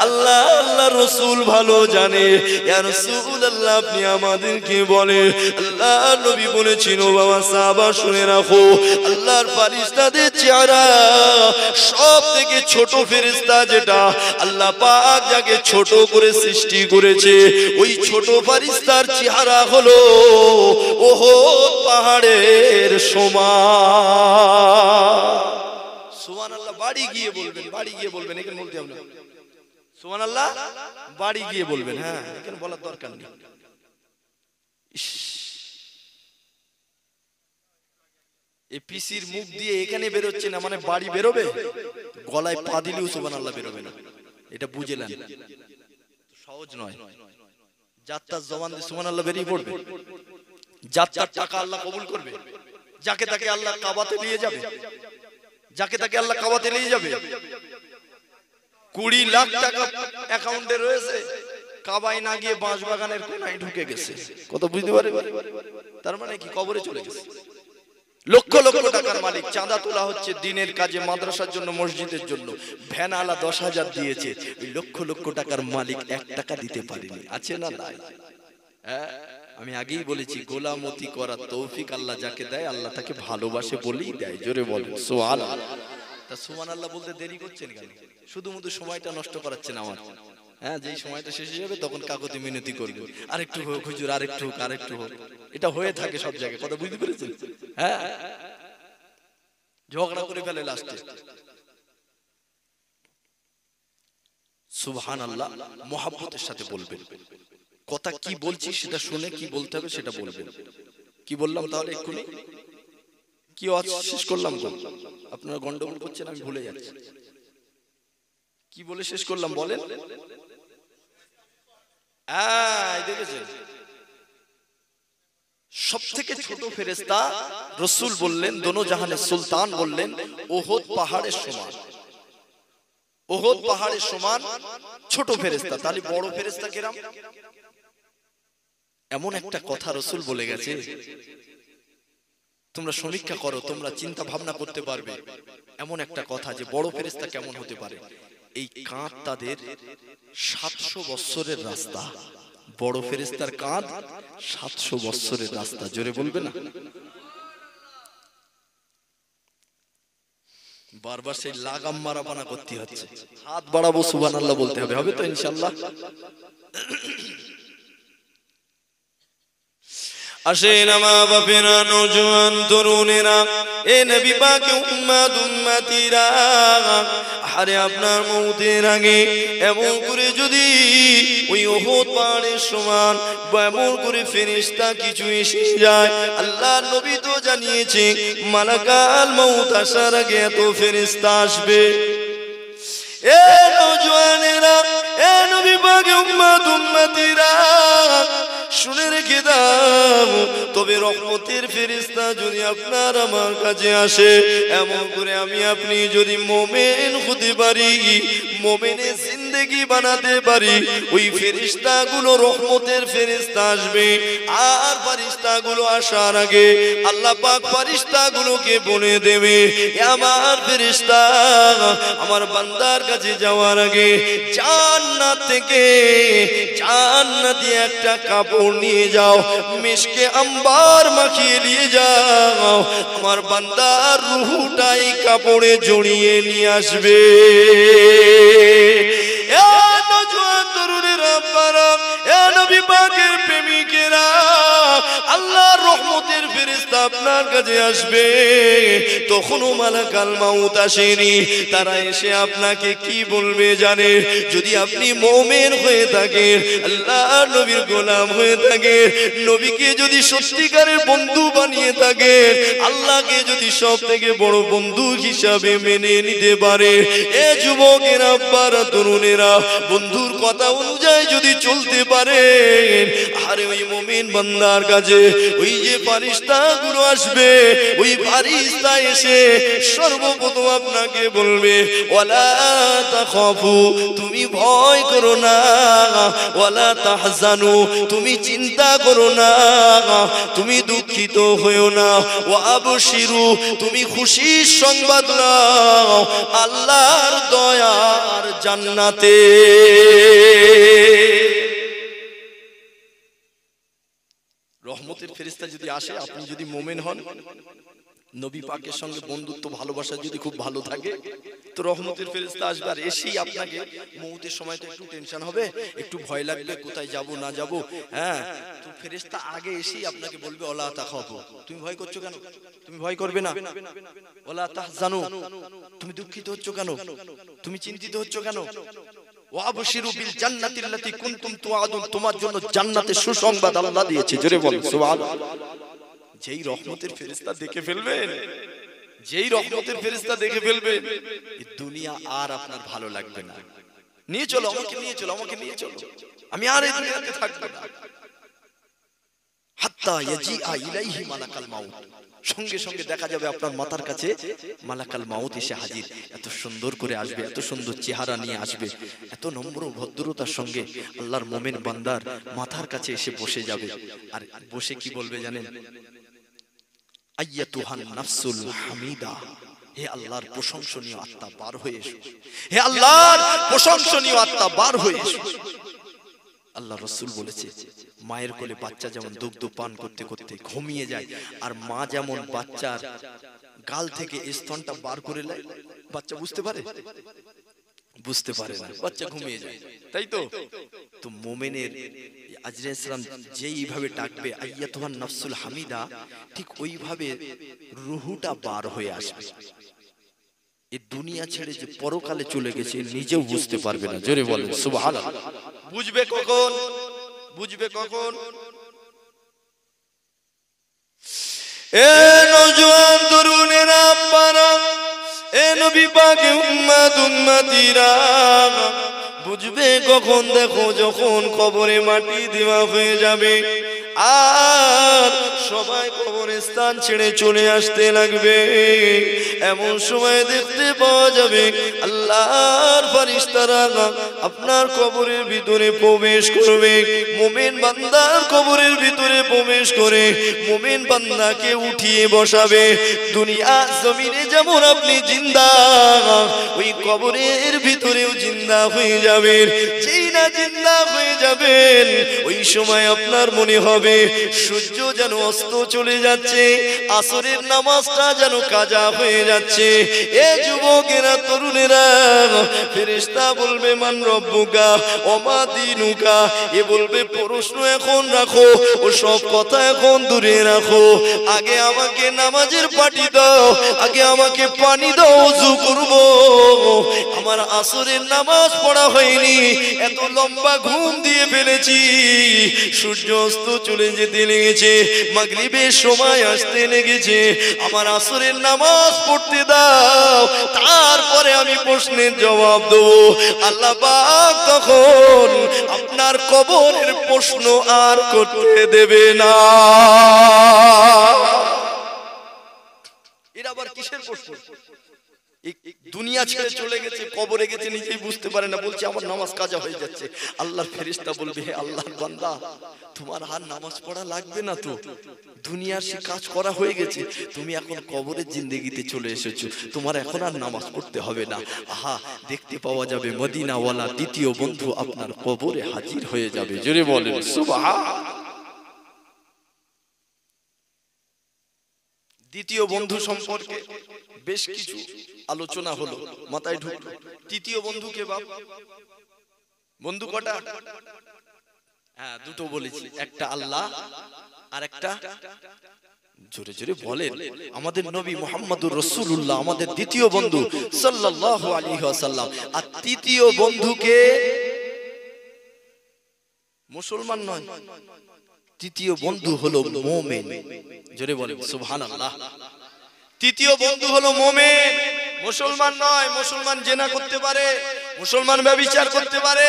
আল্লাহ আল্লাহর রাসূল ভালো জানে, ইয়া রাসূলুল্লাহ আপনি আমাদেরকে বলেন। আল্লাহ নবী বলেছিল, বাবা সাহাবা শুনে রাখো, আল্লাহর ফেরেশতাদের চেহারা সব থেকে ছোট ফেরেশতা যেটা, আল্লাহ পাক যাকে ছোট করে সৃষ্টি করেছে, ওই ছোট ফেরেশতার চেহারা হলো ওহদ পাহাড়ের সমান। সুবহানাল্লাহ, বাড়ি গিয়ে বলবেন, বাড়ি গিয়ে বলবেন, এখানে বলতে হবে না। সুবহানাল্লাহ, বাড়ি গিয়ে বলবেন, হ্যাঁ এখানে বলার দরকার নেই। এই পিসির মুখ দিয়ে এখানে বেরোচ্ছে না মানে বাড়ি বেরোবে, গলায় পা দিলেও সুবহানাল্লাহ বেরোবে না, এটা বুঝলেন? সহজ নয়। যাত্রার জবান দিয়ে সুবহানাল্লাহ বেরিয়ে পড়বে, যাত্রার টাকা আল্লাহ কবুল করবে, যাকে তাকে আল্লাহ কাবাতে নিয়ে যাবে, যাকে তাকে আল্লাহ কাবাতে নিয়ে যাবে। 20 লাখ টাকা অ্যাকাউন্টে রয়েছে, কাবায় না গিয়ে বাঁশবাগানের কোনায় ঢুকে গেছে, কত বুঝতে পারে? তার মানে কি কবরে চলে গেছে। লক্ষ লক্ষ টাকার মালিক, চাঁদা তোলা হচ্ছে দিনের কাজে, মাদ্রাসার জন্য, মসজিদের জন্য, ভ্যান আলা 10,000 দিয়েছে, ওই লক্ষ লক্ষ টাকার মালিক 1 টাকা দিতে পারেনি, আছে না নাই? আমি আগেই বলেছি, গোলামতি করার তৌফিক আল্লাহ যাকে দেয়, আল্লাহ তাকে ভালোবাসে বলেই দেয়। জোরে বলেন সুবহানাল্লাহ। তা সুবহানাল্লাহ বলতে দেরি করছেন কেন? শুধু সময়টা নষ্ট করাচ্ছেন আমার। হ্যাঁ, যেই সময়টা শেষ হয়ে যাবে তখন কাকুতি মিনতি করবেন, আরেকটু হোক হুজুর, আরেকটু হোক, আরেকটু হোক। এটা হয়ে থাকে সব জায়গায়, কথা বুঝতে পেরেছেন? হ্যাঁ, ঝগড়া করে ফেলে লাস্টে। সুবহানাল্লাহ, মুহাব্বতের সাথে বলবেন। কথা কি বলছি সেটা শুনে কি বলতে হবে সেটা বলবেন। কি বললাম তাহলে এক্ষুনি? কি শেষ করলাম? আপনারা গন্ডগোল করছেন, আমি ভুলে যাচ্ছি। কি বলে শেষ করলাম বলেন? দেখেছেন, সব থেকে ছোট ফেরেশতা রাসূল বললেন, দোনো জাহানের সুলতান বললেন, ওহদ পাহাড়ের সমান। ওহদ পাহাড়ের সমান ছোট ফেরেশতা, তাহলে বড় ফেরেশতা কিরকম? এমন একটা কথা রাসূল বলে গেছে, তোমরা সমীক্ষা করো, তোমরা চিন্তা ভাবনা করতে পারবে। এমন একটা কথা যে বড় ফেরেশতা কেমন হতে পারে। এই কাঁধ তাদের 700 বছরের রাস্তা। বড় ফেরেশতার কাঁধ 700 বছরের রাস্তা। জোরে বলবে না? বারবার সেই লাগাম মারাপানা করতে হচ্ছে, হাত বাড়াবো সুবহানাল্লাহ বলতে হবে, হবে তো ইনশাআল্লাহ? আসেন মা বাপেরা, নওজোয়ান তরুণেরা, এ নবী পাকের উম্মত উম্মতিরা, আরে আপনার মউতের আগে এমন করে যদি ওই ওহদ পাহাড়ের সমান এমন করে ফেরেশতা কিছু এসে যায়, আল্লাহর নবী তো জানিয়েছে মালাকাল মউত আসার আগে এত ফেরেশতা আসবে। এ নওজোয়ানেরা, এ নবী পাকের উম্মত উম্মতিরা, শুনে রেখে দাও, তবে রহমতের ফেরেশতা যদি আপনার আমার কাছে আসে, এমন করে আমি আপনি যদি মুমিন হতে পারি, মুমিনের জিন্দেগি বানাতে পারি, ওই ফেরেশতাগুলো রহমতের ফেরেশতা আসবে। আর ফেরেশতাগুলো আসার আগে আল্লাহ পাক ফেরেশতাগুলোকে বলে দেবে, আমার ফেরেশতা আমার বান্দার কাছে যাওয়ার আগে জান্নাত থেকে জান্নাতি একটা কাপড় নিয়ে যাও, মিশকে আম্বার মাখিয়ে নিয়ে যাও, আমার বান্দার রূহটাই কাপড়ে জড়িয়ে নিয়ে আসবে। আল্লাহর রহমতের ফেরেশতা আপনার কাছে আসবে, তখনও মালাকাল মাউত আসেনি। তারা এসে আপনাকে কি বলবে জানে? যদি আপনি মুমিন হয়ে থাকেন, আল্লাহর নবীর গোলাম হয়ে থাকেন, নবীকে যদি সত্যিকারের বন্ধু বানিয়ে থাকেন, আল্লাহকে যদি সব থেকে বড় বন্ধু হিসাবে মেনে নিতে পারে, এ যুবকেরা, আব্বারা, তরুণেরা, বন্ধুর কথা অনুযায়ী যদি চলতে পারে, আরে ওই মুমিন বান্দার কাছে ওই যে ফেরেশতাগুলো আসবে, ওই ফেরেশতা এসে সর্বপ্রথম আপনাকে বলবে, ওয়ালা তাখাফু, তুমি ভয় করো না, ওয়ালা তাহজানু, তুমি চিন্তা করো না, তুমি দুঃখিত হয়ো না, ওয়া আবশিরু, তুমি খুশির সংবাদ নাও আল্লাহর দয়ার জান্নাতে। রহমতের ফেরেশতা যদি আসে, আপনি যদি মুমিন হন, নবী পাকের সঙ্গে বন্ধুত্ব ভালোবাসা যদি খুব ভালো থাকে, তো রহমতের ফেরেশতা আসবে। আর এসেই আপনাকে মৌতের সময় তো একটু টেনশন হবে, একটু ভয় লাগবে, কোথায় যাব না যাব। হ্যাঁ, তো ফেরেশতা আগে এসেই আপনাকে বলবে, ওয়ালা তাখাফু, তুমি ভয় করছো কেন? তুমি ভয় করবে না। ওয়ালা তাহজানু, তুমি দুঃখিত হচ্ছ কেন? তুমি চিন্তিত হচ্ছ কেন? ওয়া আবশিরু বিল জান্নাতিল্লাতী কুনতুম তুআদুন, তোমার জন্য জান্নাতের সুসংবাদ আল্লাহ দিয়েছে। জোরে বলুন সুবহানাল্লাহ। যেই রহমতের ফেরেশতা দেখে ফেলবেন, যেই রহমতের ফেরেশতা দেখে ফেলবেন, এই দুনিয়া আর আপনার ভালো লাগবে না। নিয়ে চলো, আমাকে নিয়ে চলো, আমাকে নিয়ে চলো, আমি আর এই দুনিয়াতে থাকবো না। হাত্তা ইয়াজিআ ইলাইহি মালাকাল মাউত, সঙ্গে সঙ্গে দেখা যাবে আপনার মাথার কাছে মালাকাল মাউত এসে হাজির। এত সুন্দর করে আসবে, এত সুন্দর চেহারা নিয়ে আসবে, এত নম্র ভদ্রতার সঙ্গে আল্লাহর মুমিন বান্দার মাথার কাছে এসে বসে যাবে। আর বসে কি বলবে জানেন? আইয়াতুহান নাফসুল হামিদা, হে আল্লাহর প্রশংসনীয় আত্মা বার হয়ে এসো, হে আল্লাহর প্রশংসনীয় আত্মা বার হয়ে এসো। আল্লাহ রাসূল বলেছে, মায়ের কোলে বাচ্চা যেমন দুগ্ধ পান করতে করতে ঘুমিয়ে যায়, আর মা যেমন বাচ্চার গাল থেকে স্তনটা বার করে নেয়, বাচ্চা বুঝতে পারে? বুঝতে পারে না, বাচ্চা ঘুমিয়ে যায়, তাই তো? তো মুমিনের আজরাইল সালাম যেইভাবে ডাকবে আইয়াতুহান নাফসুল হামিদা, ঠিক ওইভাবে রূহটা বার হয়ে আসবে। এই দুনিয়া ছেড়ে যে পরকালে চলে গেছে নিজেও বুঝতে পারবে না। জোরে বলেন সুবহানাল্লাহ। বুঝবে কখন? বুঝবে কখন? এ নওজোয়ান তরুণেরা, আব্বারা, এ নবী পাকের উম্মত উম্মতিরা, বুঝবে কখন? দেখো, যখন কবরে মাটি দেওয়া হয়ে যাবে আর সবাই কবরস্থান ছেড়ে চলে আসতে লাগবে, এমন সময় দেখতে পাওয়া যাবে আল্লাহর ফেরেশতারা আপনার কবরের ভিতরে প্রবেশ করবে। মুমিন বান্দার কবরের ভিতরে প্রবেশ করে মুমিন বান্দাকে উঠিয়ে বসাবে। দুনিয়া জমিনে যেমন আপনি জিন্দা, ওই কবরের ভিতরেও জিন্দা হয়ে যাবেন। যেই না জিন্দা হয়ে যাবেন, ওই সময় আপনার মনে হবে সূর্য যেন অস্ত চলে যাচ্ছে, আসরের নামাজটা যেন কাজা হয়ে যাচ্ছে। এ যুবকেরা, তরুণেরা, ফেরেশতা বলবে, মান রব্বুকা ওমা দীনুকা, এ বলবে প্রশ্ন এখন রাখো, ও সব কথা এখন দূরে রাখো, আগে আমাকে নামাজের পাটি দাও, আগে আমাকে পানি দাও, ওযু করব। আমার আসরের নামাজ পড়া হয়নি, এত লম্বা ঘুম দিয়ে ফেলেছি, সূর্য অস্ত চলে যেতে লেগেছে, মাগরিবের সময় আসতে লেগেছে, আমার আসরের নামাজ পড়তে দাও, তারপরে আমি প্রশ্নের জবাব দেবো। আল্লাহ পাক তখন আপনার কবরের প্রশ্ন আর করতে দেবে না। এর আবার কিসের প্রশ্ন? দুনিয়া ছেড়ে চলে গেছে, কবরে গেছে, নিজেই বুঝতে পারে না, বলছে আমার নামাজ কাজা হয়ে যাচ্ছে। আল্লাহর ফেরেশতা বলবে, হে আল্লাহর বান্দা, তোমার আর নামাজ পড়া লাগবে না তো, দুনিয়ার সে কাজ করা হয়ে গেছে, তুমি এখন কবরের জিন্দেগিতে চলে এসেছো, তোমার এখন আর নামাজ পড়তে হবে না। আহা, দেখতে পাওয়া যাবে মদিনাওয়ালা দ্বিতীয় বন্ধু আপনার কবরে হাজির হয়ে যাবে। জোরে বলেন সুবহান। দ্বিতীয় বন্ধু সম্পর্কে বেশ কিছু আলোচনা হলো, মাথায় ঢুকলো। তৃতীয় বন্ধু কে বাপ? বন্ধু কটা? হ্যাঁ, দুটো বলেছি, একটা আল্লাহ আর একটা, জোরে জোরে বলেন, আমাদের নবী মুহাম্মদুর রাসূলুল্লাহ আমাদের দ্বিতীয় বন্ধু সাল্লাল্লাহু আলাইহি ওয়াসাল্লাম। আর তৃতীয় বন্ধুকে মুসলমান নয়, তৃতীয় বন্ধু হলো মুমিন। জোরে বলেন সুবহানাল্লাহ। তৃতীয় বন্ধু হলো মুমিন, মুসলমান নয়। মুসলমান জেনা করতে পারে, মুসলমান ব্যভিচার করতে পারে,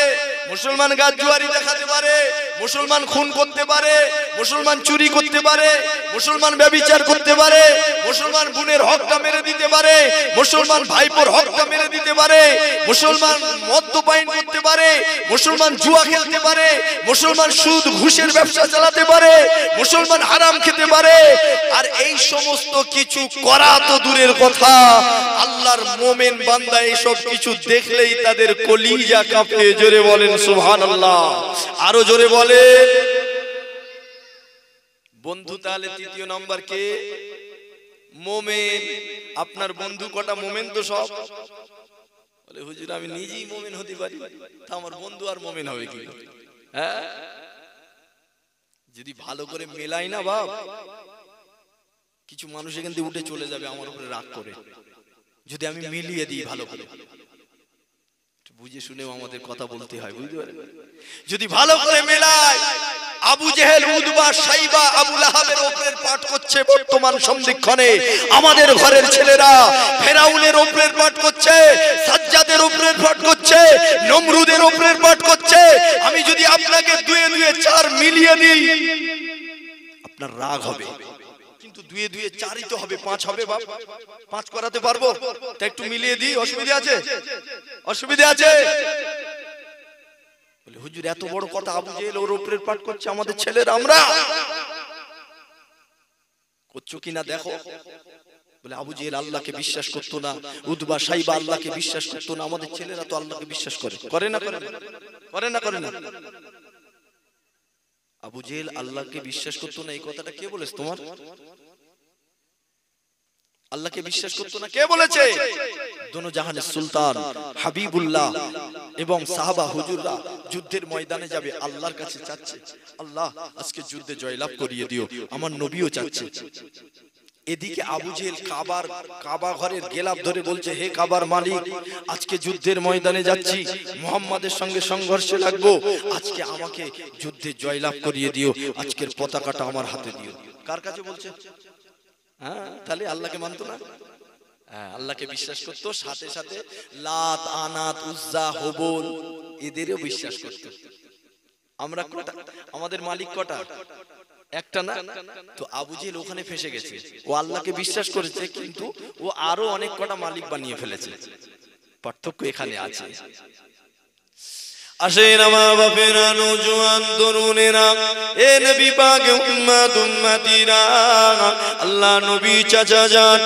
মুসলমান গাছজুয়ারি দেখাতে পারে, মুসলমান খুন করতে পারে, মুসলমান চুরি করতে পারে, মুসলমান ব্যভিচার করতে পারে, মুসলমান বোনের হকটা মেরে দিতে পারে, মুসলমান ভাইপোর হকটা মেরে দিতে পারে, মুসলমান মদ্যপান করতে পারে, মুসলমান জুয়া খেলতে পারে, মুসলমান সুদ ঘুষের ব্যবসা চালাতে পারে, মুসলমান হারাম খেতে পারে। আর এই সমস্ত কিছু করা তো দূরের কথা, আল্লাহর মুমিন বান্দা এইসব কিছু দেখলেই তাদের কলিজা কাঁপে। জোরে বলেন সুবহানাল্লাহ, আরো জোরে বলেন। বন্ধু তাহলে তৃতীয় নাম্বার কে? মুমিন। আপনার বন্ধু কটা? মুমিন তো সব। বলে হুজুর আমি নিজেই মুমিন হতে পারি, তা আমার বন্ধু আর মুমিন হবে কি? হ্যাঁ, যদি ভালো করে মেলাই না বাপ, কিছু মানুষ এখান থেকে উঠে চলে যাবে আমার উপরে রাগ করে, যদি আমি মিলিয়ে দিই ভালো করে। বুঝে শুনেও আমাদের কথা বলতে হয়, বুঝতে পারেন? যদি ভালো করে মেলাই, আবু জেহেল, উতবা, সাইবা, আবু লাহাবের উপরের পাঠ করছে বর্তমান সন্ধিক্ষণে আমাদের ঘরের ছেলেরা, ফেরাউনের উপরের পাঠ করছে, সাজ্জাদের উপরের পাঠ করছে, নমরুদের উপরের পাঠ করছে। আমি যদি আপনাকে দুয়ে দুয়ে চার মিলিয়ে দিই, আপনার রাগ হবে, কিন্তু দুয়ে দুয়ে চারই তো হবে, পাঁচ হবে বাপ। পাঁচ করাতে পারবো? তা একটু মিলিয়ে দিই, অসুবিধা আছে? অসুবিধা আছে? বলে হুজুর এত বড় কথা, আবু জেহেল ওর উপরের পাঠ করছে, আমাদের ছেলেরা আমরা করছো কিনা দেখো। বলে আবু জেহেল আল্লাহকে বিশ্বাস করতো না, উতবা সাইবা আল্লাহকে বিশ্বাস করতো না, আমাদের ছেলেরা তো আল্লাহকে বিশ্বাস করে। করে না? করে না? করে না? করে না? আবু জেহেল আল্লাহকে বিশ্বাস করতো না, এই কথাটা কে বলেছে তোমার? আল্লাহকে বিশ্বাস করতো না কে বলেছে? দোনো জাহানের সুলতান হাবিবুল্লাহ এবং সাহাবা হুজুররা যুদ্ধের ময়দানে যাবে, আল্লাহর কাছে চাচ্ছে, আল্লাহ আজকে যুদ্ধে জয়লাভ করিয়ে দিও। আমার নবীও চাচ্ছে। এদিকে আবু জেহেল কাবা ঘরের গেলাপ ধরে বলছে, হে কাবার মালিক, আজকে যুদ্ধের ময়দানে যাচ্ছি, মুহাম্মাদের সঙ্গে সংঘর্ষে লাগবো, আজকে আমাকে যুদ্ধে জয়লাভ করিয়ে দিও, আজকের পতাকাটা আমার হাতে দিও। কার কাছে বলছে? হ্যাঁ, তাহলে আল্লাহকে মানতো না? হ্যাঁ, আল্লাহকে বিশ্বাস করতো, সাথে সাথে লাত, আনাত, উজ্জা, হুবল এদেরও বিশ্বাস করতো। আমরা কটা? আমাদের মালিক কটা? একটা না? তো আবু জেহেল ওখানে ফেসে গেছে। ও আল্লাহকে বিশ্বাস করেছে, কিন্তু ও আরো অনেক কটা মালিক বানিয়ে ফেলেছে। পার্থক্য এখানে আছে। আসেন আমার বাপেরা, নওজোয়ান তরুণেরা, এ নবী পাক উম্মত উম্মতিরা, আল্লাহ নবী চাচা যান,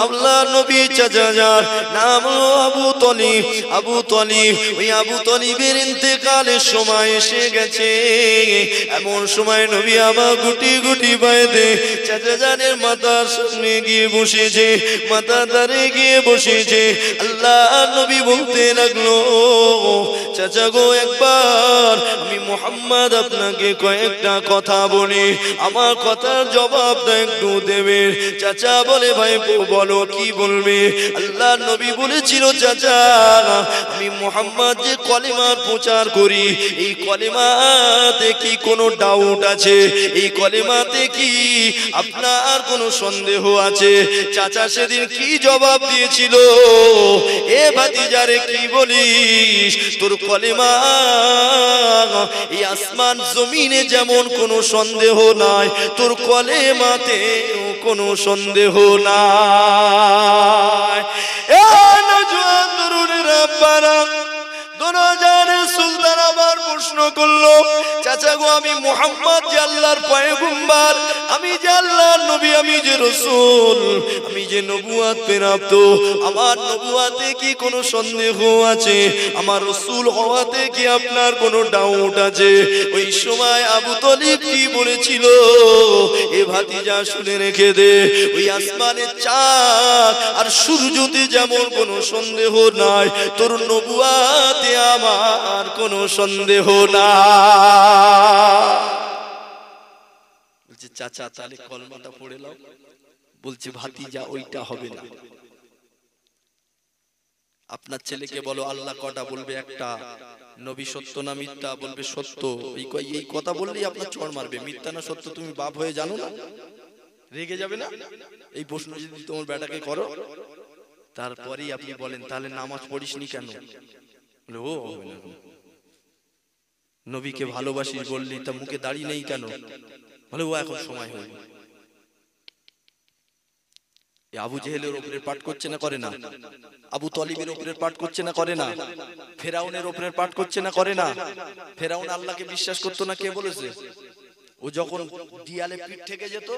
আল্লাহ নবী চাচা যান নাম আবু তলিব। আবু তলিব, ওই আবু তলিবের ইন্তেকালের সময় এসে গেছে। এমন সময় নবী আমার গুটি গুটি পায়ে চাচা জানের মাথার সামনে গিয়ে বসেছে, মাথা ধারে গিয়ে বসেছে। আল্লাহ নবী বলতে লাগলো, চাচা গো, একবার আমি মুহাম্মদ আপনাকে কয়েকটা কথা বলি, আমার কথার জবাবটা একটু দেবেন। চাচা বলে, ভাই বলো, কি বলবে? আল্লাহ নবী বলেছিল, চাচা আমি মুহাম্মদ যে কলেমা প্রচার করি, এই কলেমাতে কি কোনো ডাউট আছে? এই কলেমাতে কি আপনার কোনো সন্দেহ আছে? চাচা সেদিন কি জবাব দিয়েছিল? এ ভাতিজারে কি বলিস, তোর কলেমা এই আসমান জমিনে যেমন কোনো সন্দেহ নাই, তোর কলেমাতে কোনো সন্দেহ নাই। এ এ নওজোয়ান তরুণেরা আব্বারা, দোনোজানের সুলতান আবার প্রশ্ন করলো, চাচা গো, আমি মুহাম্মদ যে আল্লাহর পয়গম্বর, আমি যে আল্লাহর নবী, আমি যে রাসূল, আমি যে নবুয়ত প্রাপ্ত, আমার নবুয়তে কি কোনো সন্দেহ আছে? আমার রাসূল হওয়াতে কি আপনার কোনো ডাউট আছে? ওই সময় আবু তালিব কি বলেছিল, এ ভাতিজা শুনে রেখে দে, ওই আসমানের চাঁদ আর সূর্যতে যেমন কোনো সন্দেহ নাই, তোর নবুয়তে আমার কোনো সন্দেহ না। বলছে চাচা তাহলে কলমাটা পড়ে নাও। বলছে ভাতিজা ওইটা হবে না, আপনার ছেলেকে বলো আল্লাহ কটা, বলবে একটা। নবী সত্য না মিথ্যা, বলবে সত্য। এই কথা বললেই আপনার চড় মারবে। মিথ্যা না সত্য তুমি বাপ হয়ে জানো না? রেগে যাবে না? এই প্রশ্ন যদি তোমার বেটাকে করো, তারপরেই আপনি বলেন তাহলে নামাজ পড়িসনি কেন? ও হবে না। নবীকে ভালোবাসিস বললি, তা মুখে দাড়ি নেই কেন? বলে ও এখন সময় হয়নি। আবু জেহেলের উপরে পাঠ করছে না করে না? আবু তালিবের উপরে পাঠ করছে না করে না? ফেরাউনের উপরে পাঠ করছে না করে না? ফেরাউন আল্লাহকে বিশ্বাস করতো না, কে বলেছে? ও যখন দিয়ালে পিঠ থেকে যেত,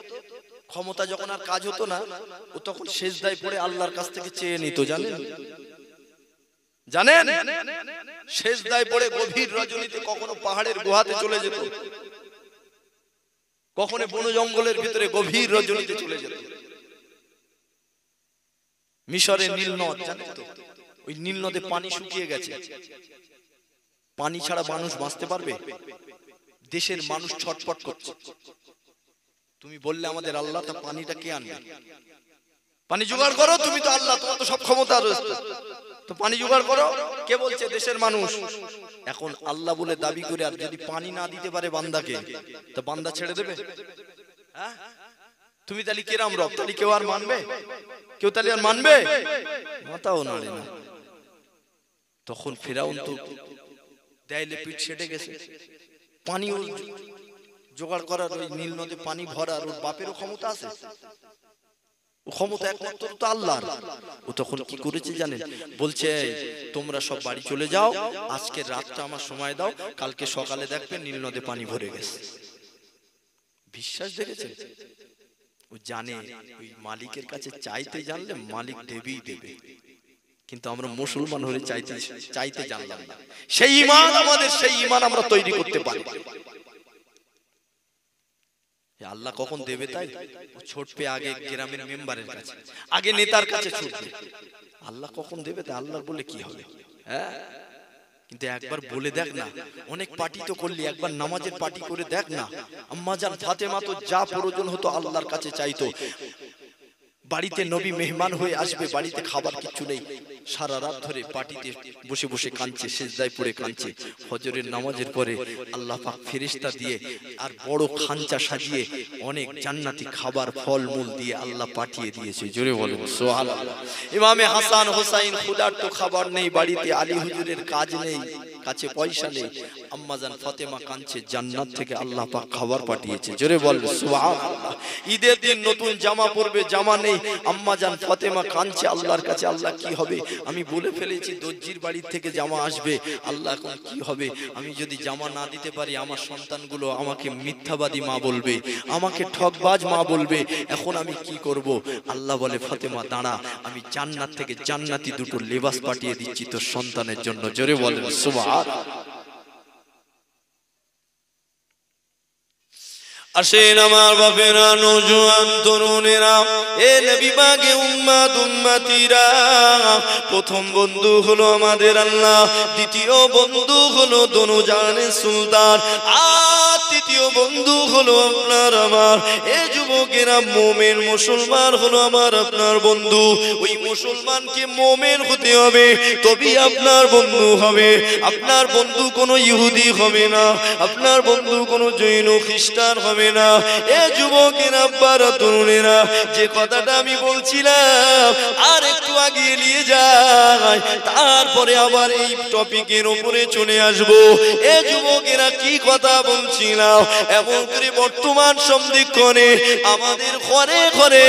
ক্ষমতা যখন আর কাজ হতো না, ও তখন সেজদায় পড়ে আল্লাহর কাছ থেকে চেয়ে নিত। জানেন জানেন সেজদায় পড়ে গভীর রজনীতে কখনো পাহাড়ের গুহাতে চলে যেত, কখনো বন জঙ্গলের ভিতরে গভীর রজনীতে চলে যেত। মিশরের নীল নদ জানেন তো? ওই নীল নদে পানি শুকিয়ে গেছে। পানি ছাড়া মানুষ বাঁচতে পারবে? দেশের মানুষ ছটফট করছে। তুমি বললে আমাদের আল্লাহ, তা পানিটা কে আনবে? পানি জোগাড় করো, তুমি তো আল্লাহ, তোমার তো সব ক্ষমতা রয়েছে, তো পানি জোগাড় করো। কে বলছে? দেশের মানুষ। এখন আল্লাহ বলে দাবি করে আর যদি পানি না দিতে পারে বান্দাকে, তো বান্দা ছেড়ে দেবে? হ্যাঁ, তুমি তাহলে কেরাম রব, তাহলে কেউ আর মানবে? কেউ তাহলে আর মানবে? মাথাও নাড়ে না। তখন ফেরাউন তো দেয়ালে পিঠ ছেড়ে গেছে। পানি জোগাড় করার, ওই নীল নদে পানি ভরার ওর বাপেরও ক্ষমতা আছে। ও ক্ষমতা একমাত্র তো আল্লাহর। ও তখন কি করেছে জানেন? বলছে তোমরা সব বাড়ি চলে যাও, আজকে রাতটা আমার সময় দাও, কালকে সকালে দেখবে নীল নদে পানি ভরে গেছে। বিশ্বাস দেখেছে? ও জানে ওই মালিকের কাছে চাইতে জানলে মালিক দেবেই দেবে। কিন্তু আমরা মুসলমান হলে চাইতে জানলাম না। সেই ঈমান আমাদের, সেই ঈমান আমরা তৈরি করতে পারি। আল্লাহ কখন দেবে তাই ছুটবে আগে গ্রামের মেম্বারের কাছে, আগে নেতার কাছে ছুটবে। আল্লাহ কখন দেবে তাই আল্লাহর বলে কি হবে? হ্যাঁ, কিন্তু একবার বলে দেখ না, অনেক পার্টি তো করলি, একবার নামাজের পার্টি করে দেখ না। আম্মা জান ফাতেমা তো যা প্রয়োজন হতো আল্লাহর কাছে চাইতো। বাড়িতে নবী মেহমান হয়ে আসবে, বাড়িতে খাবার কিছু নেই, সারা রাত ধরে পার্টিতে বসে বসে কাঁদছে, সেজদায় পড়ে কাঁদছে। ফজরের নামাজের পরে আল্লাহ পাক ফেরেশতা দিয়ে আর বড় খাঞ্চা সাজিয়ে অনেক জান্নাতি খাবার ফলমূল দিয়ে আল্লাহ পাঠিয়ে দিয়েছে। জোরে বলেন সুবহানাল্লাহ। ইমামে হাসান হোসাইন খুদার তো খাবার নেই বাড়িতে, আলী হুজুরের কাজ নেই, কাছে পয়সা নেই, আম্মা জান ফাতেমা কাঁদছে, জান্নাত থেকে আল্লাহ পাক খাবার পাঠিয়েছে। জোরে বলেন সুবহানাল্লাহ। ঈদের দিন নতুন জামা পরবে, জামা নেই, আম্মা জান ফাতেমা কাঁদছে আল্লাহর কাছে, আল্লাহ কি হবে? আমি বলে ফেলেছি দর্জির বাড়ি থেকে জামা আসবে, আল্লাহ এখন কি হবে? আমি যদি জামা না দিতে পারি আমার সন্তানগুলো আমাকে মিথ্যাবাদী মা বলবে, আমাকে ঠকবাজ মা বলবে, এখন আমি কি করব? আল্লাহ বলে ফাতেমা দাঁড়া, আমি জান্নাত থেকে জান্নাতি দুটো লেবাস পাঠিয়ে দিচ্ছি তোর সন্তানের জন্য। জোরে বলেন সুবহানাল্লাহ। আসেন আমার বাপেরা, নওজোয়ান তরুণেরা, এ নবী পাকে উম্মত উম্মতিরা, প্রথম বন্ধু হলো আমাদের আল্লাহ, দ্বিতীয় বন্ধু হলো দোনোজানের সুলতান, আর তৃতীয় বন্ধু হলো আপনার আমার। এ যুবকেরা, মুমিন মুসলমান হলো আমার আপনার বন্ধু। ওই মুসলমানকে মুমিন হতে হবে, তবেই আপনার বন্ধু হবে। আপনার বন্ধু কোনো ইহুদি হবে না, আপনার বন্ধু কোনো জৈন খ্রিস্টান হবে না। এ যুবকেরা, আব্বারা, তরুণেরা, যে কথাটা আমি বলছিলাম আর একটু আগিয়ে নিয়ে যাই, তারপরে আবার এই টপিকের উপরে চলে আসবো। এ যুবকেরা, কি কথা বলছিলাম, এমন করে বর্তমান সন্ধিক্ষণে আমাদের ঘরে ঘরে